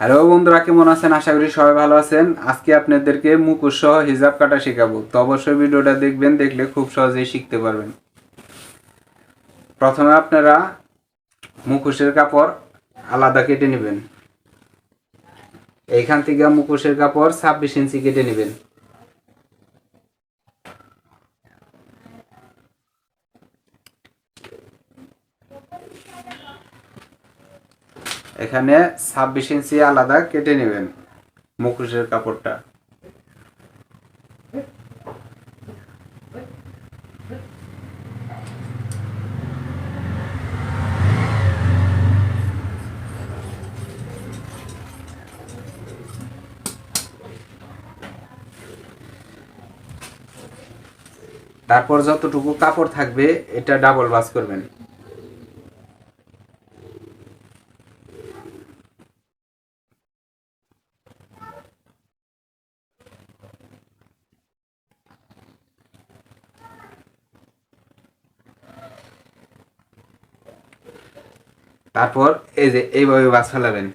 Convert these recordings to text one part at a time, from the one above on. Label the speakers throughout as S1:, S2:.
S1: Hello বন্ধুরা, কেমন আছেন? আশা করি সবাই ভালো আছেন। আজকে আপনাদেরকে মুখোশ সহ হিজাব কাটা শেখাবো, তো অবশ্যই ভিডিওটা দেখবেন, দেখলে খুব সহজেই শিখতে পারবেন। প্রথমে আপনারা মুখোশের কাপড় আলাদা কেটে নেবেন। এইখান থেকে মুখোশের কাপড় 26 ইঞ্চি কেটে নেবেন। এখানে 26 ইঞ্চি আলাদা কেটে নেবেন মুখোশের কাপড়টা। তারপর যতটুকু কাপড় থাকবে এটা ডাবল ভাঁজ করবেন। তারপর এই যে এইভাবে ভাঁজ ফেলাবেন।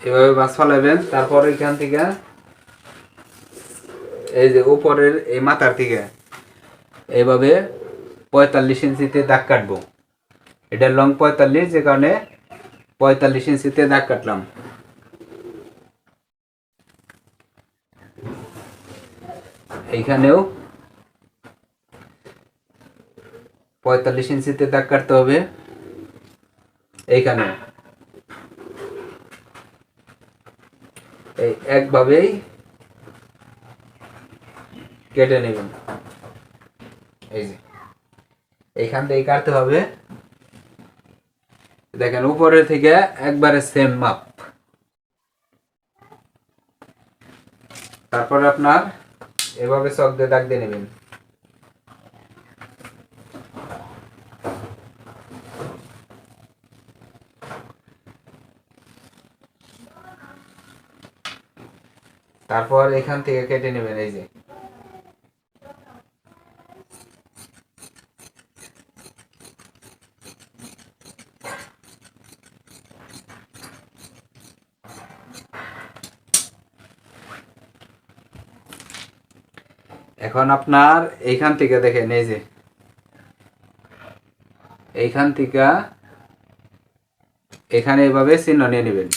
S1: এভাবে ভাঁজ ফেলাবেন। তারপর এখান থেকে এই যে উপরের এই মাথার থেকে এইভাবে 45 ইঞ্চিতে দাগ কাটবো। এটা লং 45, যে কারণে 45 ইঞ্চিতে দাগ কাটলাম। এইখানেও 45 ইঞ্চিতে দাগ কাটতে হবে। এইখানে এই একভাবেই কেটে নেবেন। এই যে এইখান থেকে কাটতে হবে। দেখেন উপরের থেকে একবারে সেম মাপ। তারপরে আপনার এভাবে চক দিয়ে দাগ দিয়ে নেবেন। তারপর এখান থেকে কেটে নেবেন। এই যে এখন আপনার এইখান থেকে দেখেন, এই যে এইখান থেকে এখানে এভাবে চিহ্ন নিয়ে নেবেন।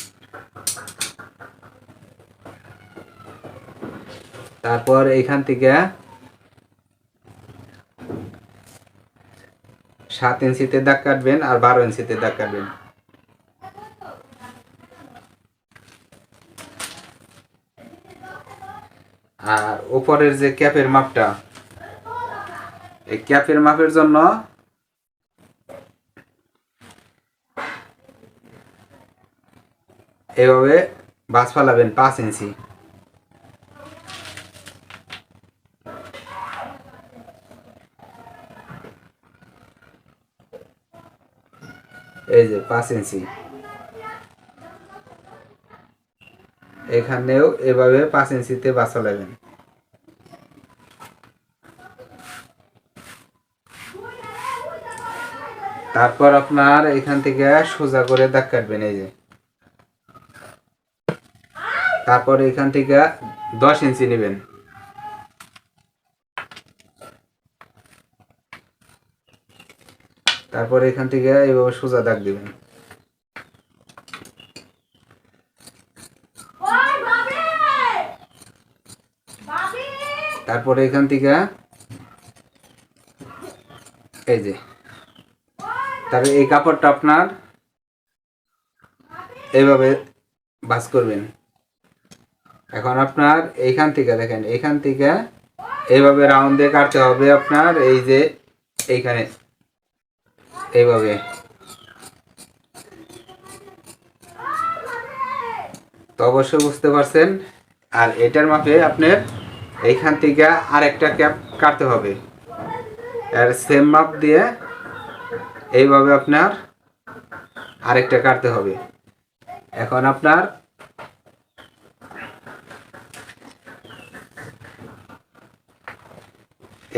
S1: তারপর এইখান থেকে 7 ইঞ্চিতে দাগ কাটবেন আর 12 ইঞ্চিতে দাগ কাটবেন। আর উপরের যে ক্যাপের মাপটা, এই ক্যাপের মাপের জন্য এভাবে ভাঁজ ফেলাবেন 5 ইঞ্চি। এই যে 5 ইঞ্চি, এখানেও এভাবে 5 ইঞ্চিতে ভাঁজ ফেলাবেন। তারপর আপনার এখান থেকে সোজা করে দাগ কাটবেন। এই যে তারপর এখান থেকে 10 ইঞ্চি নেবেন। তারপর এখান থেকে এইভাবে সোজা দাগ দিবেন। তারপরে এখান থেকে এই যে তারপরে এই কাপড়টা আপনার এইভাবে ভাঁজ করবেন। এখন আপনার এইখান থেকে দেখেন, এইখান থেকে এইভাবে রাউন্ড দিয়ে কাটতে হবে আপনার। এই যে এইখানে এইভাবে। তো অবশ্যই বুঝতে পারছেন। আর এটার মাপে আপনার এইখান থেকে আরেকটা ক্যাপ কাটতে হবে, আর সেম মাপ দিয়ে এইভাবে আপনার আরেকটা কাটতে হবে। এখন আপনার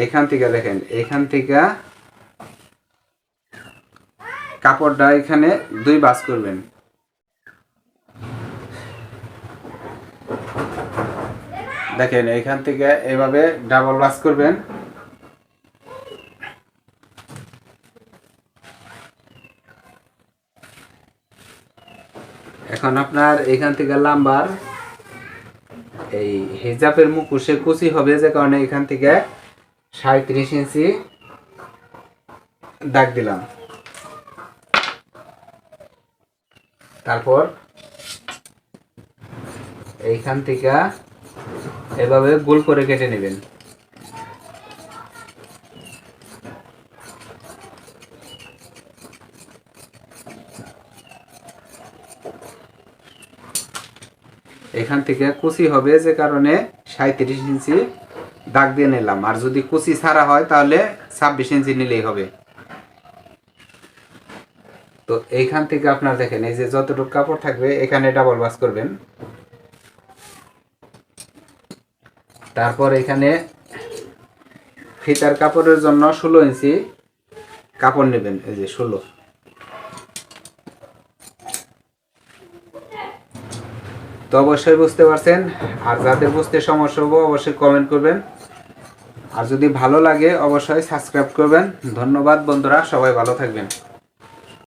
S1: এখান থেকে দেখেন, এখান থেকে কাপড়টা এখানে 2 ভাঁজ করবেন। দেখেন এখান থেকে এভাবে ডাবল ভাঁজ করবেন। এখন আপনার এখান থেকে লাম্বার এই হিজাবের মুখোশে কুচি হবে, যে কারণে এখান থেকে 37 ইঞ্চি দাগ দিলাম। তারপর এইখান থেকে এভাবে গোল করে কেটে নেবেন। এখান থেকে কুচি হবে, যে কারণে 37 ইঞ্চি দাগ দিয়ে নিলাম। আর যদি কুচি ছাড়া হয় তাহলে 26 ইঞ্চি নিলেই হবে। তো এইখান থেকে আপনার দেখেন, এই যে যতটুকু কাপড় থাকবে এখানে ডাবল ভাঁজ করবেন। তারপর এখানে ফিতার কাপড়ের জন্য 16 ইঞ্চি কাপড় নেবেন, এই যে 16। তো অবশ্যই বুঝতে পারছেন, আর যাদের বুঝতে সমস্যা হবে অবশ্যই কমেন্ট করবেন, আর যদি ভালো লাগে অবশ্যই সাবস্ক্রাইব করবেন। ধন্যবাদ বন্ধুরা, সবাই ভালো থাকবেন।